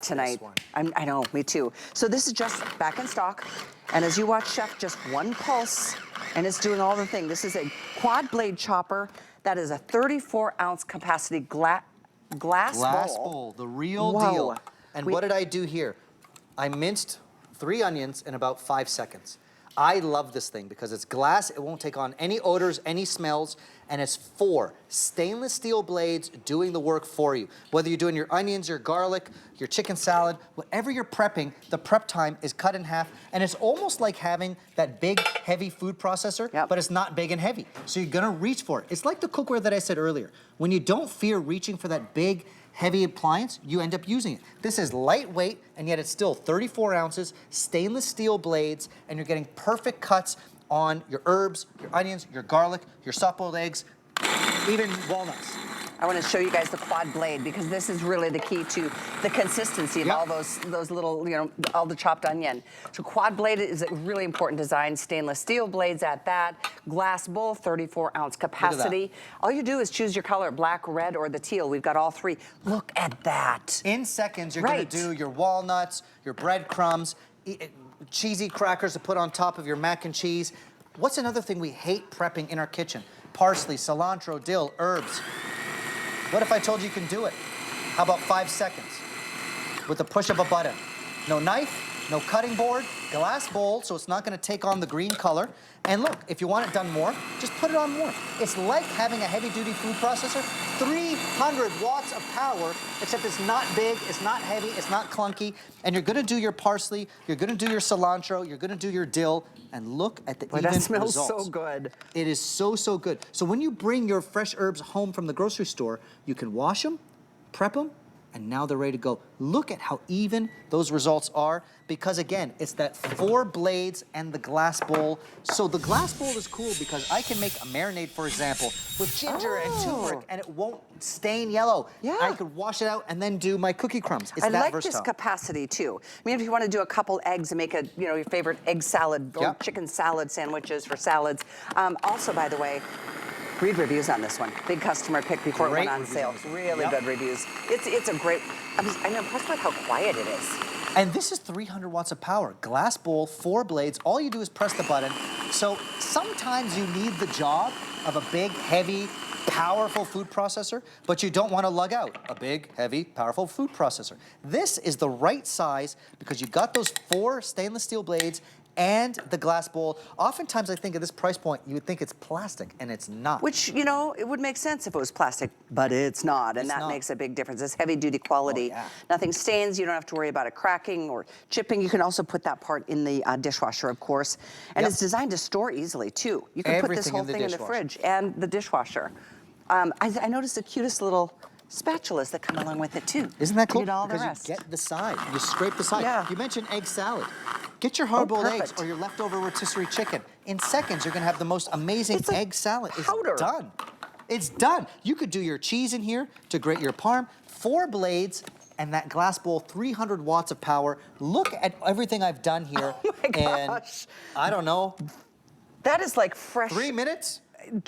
tonight. one. I know, me too. So this is just back in stock. And as you watch Chef, just one pulse, and it's doing all the thing. This is a quad blade chopper. That is a 34-ounce capacity glass bowl. The real Whoa. deal. And what did I do here? I minced 3 onions in about 5 seconds. I love this thing because it's glass, it won't take on any odors, any smells, and it's 4 stainless steel blades doing the work for you. Whether you're doing your onions, your garlic, your chicken salad, whatever you're prepping, the prep time is cut in half, and it's almost like having that big, heavy food processor, but it's not big and heavy. So you're gonna reach for it. It's like the cookware that I said earlier. When you don't fear reaching for that big, heavy appliance, you end up using it. This is lightweight, and yet it's still 34 ounces, stainless steel blades, and you're getting perfect cuts on your herbs, your onions, your garlic, your soft-boiled eggs, even walnuts. I want to show you guys the quad blade because this is really the key to the consistency of all those little, you know, all the chopped onion. So quad blade is a really important design. Stainless steel blades at that. Glass bowl, 34-ounce capacity. All you do is choose your color, black, red, or the teal. We've got all 3. Look at that. In seconds, you're going to do your walnuts, your breadcrumbs, cheesy crackers to put on top of your mac and cheese. What's another thing we hate prepping in our kitchen? Parsley, cilantro, dill, herbs. What if I told you can do it? How about 5 seconds? With the push of a button. No knife, no cutting board, glass bowl, so it's not gonna take on the green color. And look, if you want it done more, just put it on more. It's like having a heavy-duty food processor, 300 watts of power, except it's not big, it's not heavy, it's not clunky, and you're gonna do your parsley, you're gonna do your cilantro, you're gonna do your dill, and look at the even that smells results. so good. It is so, so good. So when you bring your fresh herbs home from the grocery store, you can wash them, prep them, and now they're ready to go. Look at how even those results are, because again, it's that 4 blades and the glass bowl. So the glass bowl is cool because I can make a marinade, for example, with ginger and turmeric, and it won't stain yellow. I could wash it out and then do my cookie crumbs. It's I that like versatile. this capacity too. I mean, if you want to do a couple eggs and make a, you know, your favorite egg salad or chicken salad sandwiches for salads. Also, by the way, read reviews on this one. Big customer pick before it went on sale. Really good reviews. It's a great, I'm impressed with how quiet it is. And this is 300 watts of power. Glass bowl, 4 blades. All you do is press the button. So sometimes you need the job of a big, heavy, powerful food processor, but you don't want to lug out a big, heavy, powerful food processor. This is the right size because you got those 4 stainless steel blades and the glass bowl. Oftentimes I think at this price point, you would think it's plastic, and it's not. Which, you know, it would make sense if it was plastic, but it's not, and that makes a big difference. It's heavy-duty quality. Nothing stains. You don't have to worry about it cracking or chipping. You can also put that part in the dishwasher, of course. And it's designed to store easily, too. You can put this whole thing in the fridge and the dishwasher. I noticed the cutest little spatulas that come along with it, too. Isn't that cool? You get all the because rest. You get the side. You scrape the side. You mentioned egg salad. Get your hard-boiled eggs or your leftover rotisserie chicken. In seconds, you're gonna have the most amazing egg salad. Powder. It's done. It's done. You could do your cheese in here to grate your parm. 4 blades and that glass bowl, 300 watts of power. Look at everything I've done here. Oh my gosh. And I don't know. That is like fresh. 3 minutes?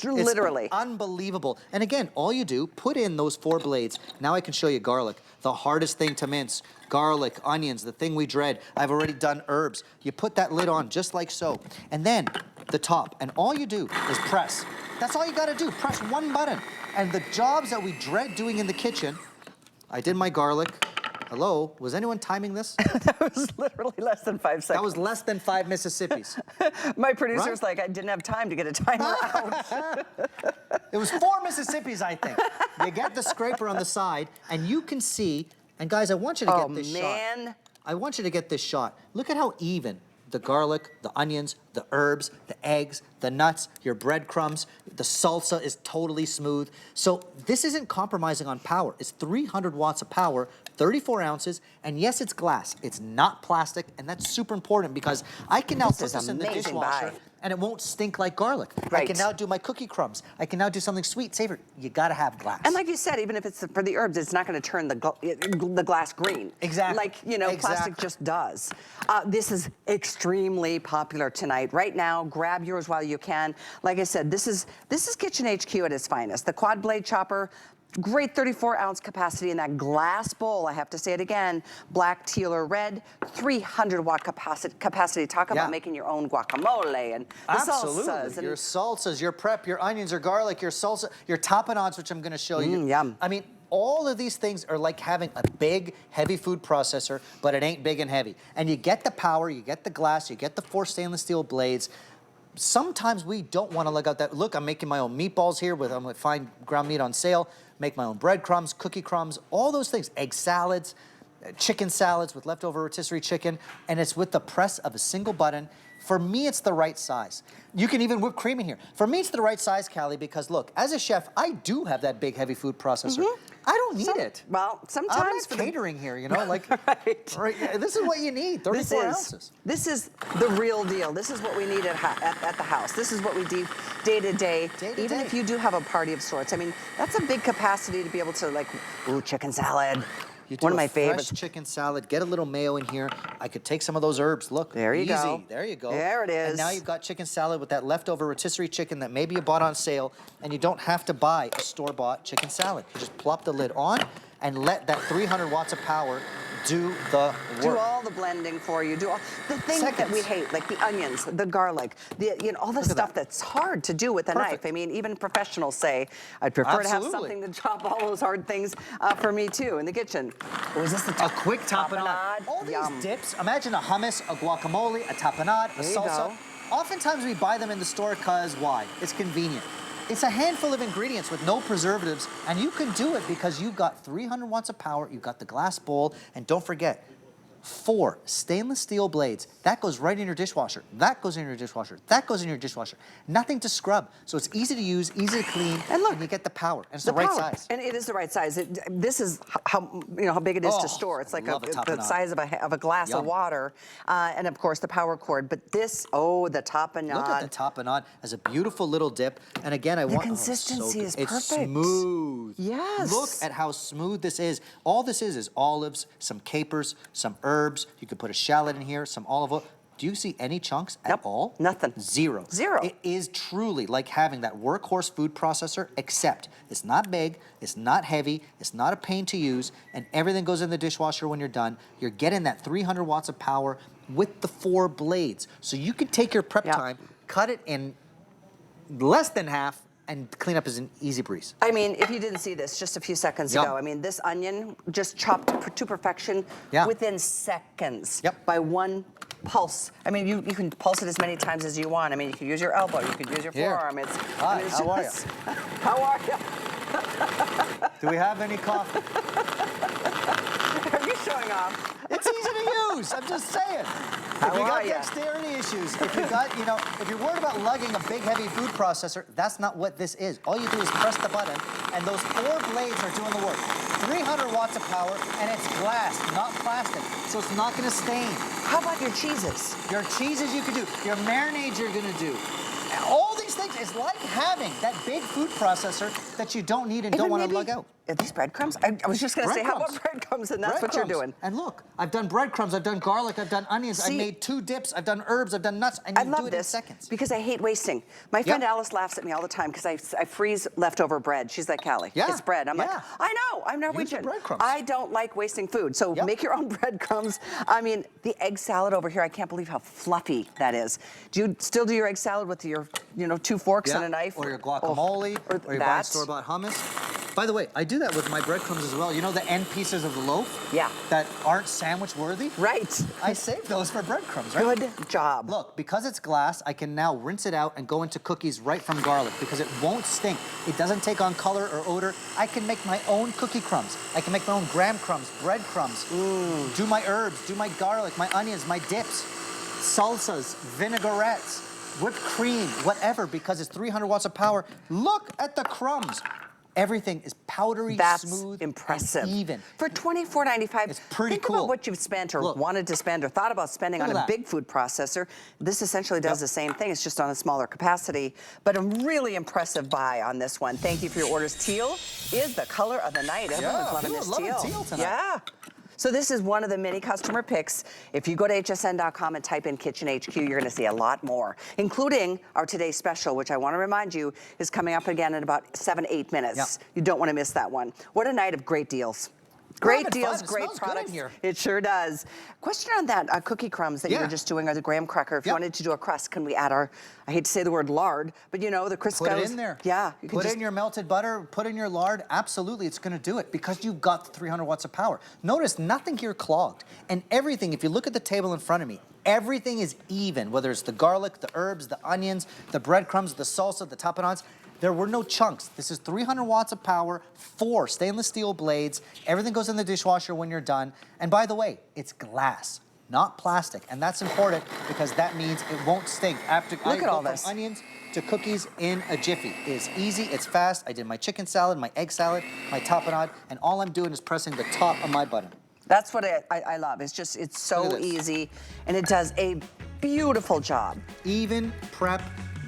Literally. It's unbelievable. And again, all you do, put in those 4 blades. Now I can show you garlic, the hardest thing to mince. Garlic, onions, the thing we dread. I've already done herbs. You put that lid on just like so. And then the top. And all you do is press. That's all you gotta do. Press 1 button. And the jobs that we dread doing in the kitchen, I did my garlic. Hello, was anyone timing this? That was literally less than 5 seconds. That was less than 5 Mississippis. My producer's like, I didn't have time to get a timer out. It was 4 Mississippis, I think. You get the scraper on the side, and you can see, and guys, I want you to get this shot. I want you to get this shot. Look at how even the garlic, the onions, the herbs, the eggs, the nuts, your breadcrumbs, the salsa is totally smooth. So this isn't compromising on power. It's 300 watts of power, 34 ounces, and yes, it's glass. It's not plastic, and that's super important because I can now put this in the dishwasher and it won't stink like garlic. I can now do my cookie crumbs. I can now do something sweet, savory. You gotta have glass. And like you said, even if it's for the herbs, it's not gonna turn the glass green. Exactly. Like, you know, plastic just does. This is extremely popular tonight. Right now, grab yours while you can. Like I said, this is Kitchen HQ at its finest. The quad blade chopper, Great 34-ounce capacity in that glass bowl. I have to say it again. Black, teal, or red. 300-watt capacity. Talk about making your own guacamole and the salsas. Your salsas, your prep, your onions, your garlic, your salsa, your tapenades, which I'm going to show you. Yum. I mean, all of these things are like having a big, heavy food processor, but it ain't big and heavy. And you get the power, you get the glass, you get the 4 stainless steel blades. Sometimes we don't want to lug out that. Look, I'm making my own meatballs here with fine ground meat on sale. Make my own breadcrumbs, cookie crumbs, all those things. Egg salads, chicken salads with leftover rotisserie chicken, and it's with the press of a single button. For me, it's the right size. You can even whip cream in here. For me, it's the right size, Callie, because look, as a chef, I do have that big, heavy food processor. I don't need it. Well, sometimes I'm not catering here, you know, like, right. This is what you need, 34 ounces. This is the real deal. This is what we need at the house. This is what we do day to day. Even if you do have a party of sorts. I mean, that's a big capacity to be able to, like, ooh, chicken salad. One of my favorites. Fresh chicken salad. Get a little mayo in here. I could take some of those herbs. Look, there you go. There you go. There it is. And now you've got chicken salad with that leftover rotisserie chicken that maybe you bought on sale, and you don't have to buy a store-bought chicken salad. You just plop the lid on and let that 300 watts of power do the work. Do all the blending for you. Do all the things that we hate, like the onions, the garlic, all the stuff that's hard to do with a knife. I mean, even professionals say, I'd prefer to have something to chop all those hard things for me too in the kitchen. Or is this a quick tapenade? All these dips. Imagine a hummus, a guacamole, a tapenade, a salsa. Oftentimes we buy them in the store because why? It's convenient. It's a handful of ingredients with no preservatives, and you can do it because you've got 300 watts of power, you've got the glass bowl, and don't forget, 4 stainless steel blades. That goes right in your dishwasher. That goes in your dishwasher. That goes in your dishwasher. Nothing to scrub. So it's easy to use, easy to clean, and look, you get the power. And it's the right size. And it is the right size. This is how big it is to store. It's like the size of a glass of water, and of course the power cord. But this, the tapenade. Look at the tapenade as a beautiful little dip. And again, the consistency is perfect. It's smooth. Yes. Look at how smooth this is. All this is olives, some capers, some herbs. You could put a shallot in here, some olive oil. Do you see any chunks at all? Nothing. Zero. It is truly like having that workhorse food processor, except it's not big, it's not heavy, it's not a pain to use, and everything goes in the dishwasher when you're done. You're getting that 300 watts of power with the 4 blades. So you could take your prep time, cut it in less than half, and clean up is an easy breeze. I mean, if you didn't see this just a few seconds ago, I mean, this onion just chopped to perfection within seconds by one pulse. I mean, you can pulse it as many times as you want. I mean, you can use your elbow, you can use your forearm. Hi, how are you? How are you? Do we have any coffee? Are you showing off? It's easy to use. I'm just saying. If you got dexterity issues, if you got, if you're worried about lugging a big, heavy food processor, that's not what this is. All you do is press the button, and those 4 blades are doing the work. 300 watts of power, and it's glass, not plastic, so it's not going to stain. How about your cheeses? Your cheeses you can do. Your marinades you're going to do. All these things, it's like having that big food processor that you don't need and don't want to lug out. Are these breadcrumbs? I was just going to say, how about breadcrumbs? And that's what you're doing. And look, I've done breadcrumbs, I've done garlic, I've done onions, I've made 2 dips, I've done herbs, I've done nuts, and you do it in seconds. Because I hate wasting. My friend Alice laughs at me all the time because I freeze leftover bread. She's like, Callie, it's bread. I'm like, I know, I'm Norwegian. I don't like wasting food. So make your own breadcrumbs. I mean, the egg salad over here, I can't believe how fluffy that is. Do you still do your egg salad with your, 2 forks and a knife? Or your guacamole, or your buying store-bought hummus. By the way, I do that with my breadcrumbs as well. You know the end pieces of the loaf? That aren't sandwich worthy? Right. I save those for breadcrumbs, right? Good job. Look, because it's glass, I can now rinse it out and go into cookies right from garlic because it won't stink. It doesn't take on color or odor. I can make my own cookie crumbs. I can make my own graham crumbs, breadcrumbs. Do my herbs, do my garlic, my onions, my dips, salsas, vinaigrettes, whipped cream, whatever, because it's 300 watts of power. Look at the crumbs. Everything is powdery, smooth, impressive. And even. For $24.95, it's pretty think about what you've spent or wanted to spend or thought about spending on a big food processor. This essentially does the same thing. It's just on a smaller capacity, but a really impressive buy on this one. Thank you for your orders. Teal is the color of the night. Everyone's loving this teal. Teal tonight. Yeah. So this is one of the many customer picks. If you go to hsn.com and type in Kitchen HQ, you're gonna see a lot more, including our today's special, which I wanna remind you is coming up again in about 7-8 minutes. Yep. You don't wanna miss that one. What a night of great deals. Great deals, great smells good in products. here. It sure does. Question on that cookie crumbs that you were just doing, or the graham cracker. If you wanted to do a crust, can we add our, I hate to say the word lard, but you know, the Crisco's. Put it in there. Yeah. You can put in your melted butter, put in your lard. Absolutely, it's gonna do it because you've got the 300 watts of power. Notice nothing here clogged. And everything, if you look at the table in front of me, everything is even, whether it's the garlic, the herbs, the onions, the breadcrumbs, the salsa, the tapenades. There were no chunks. This is 300 watts of power, 4 stainless steel blades. Everything goes in the dishwasher when you're done. And by the way, it's glass, not plastic. And that's important because that means it won't stink. After Look at all this. From onions to cookies in a jiffy. It's easy, it's fast. I did my chicken salad, my egg salad, my tapenade, and all I'm doing is pressing the top of my button. That's what I love. It's just, it's so easy, and it does a beautiful job. Even prep,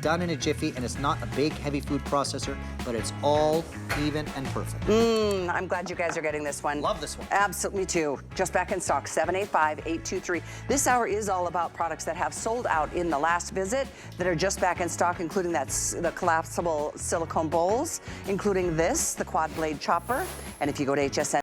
done in a jiffy, and it's not a big, heavy food processor, but it's all even and perfect. I'm glad you guys are getting this one. Love this one. Absolutely, me too. Just back in stock, 785-823. This hour is all about products that have sold out in the last visit that are just back in stock, including the collapsible silicone bowls, including this, the QuadBlade chopper. And if you go to HSN,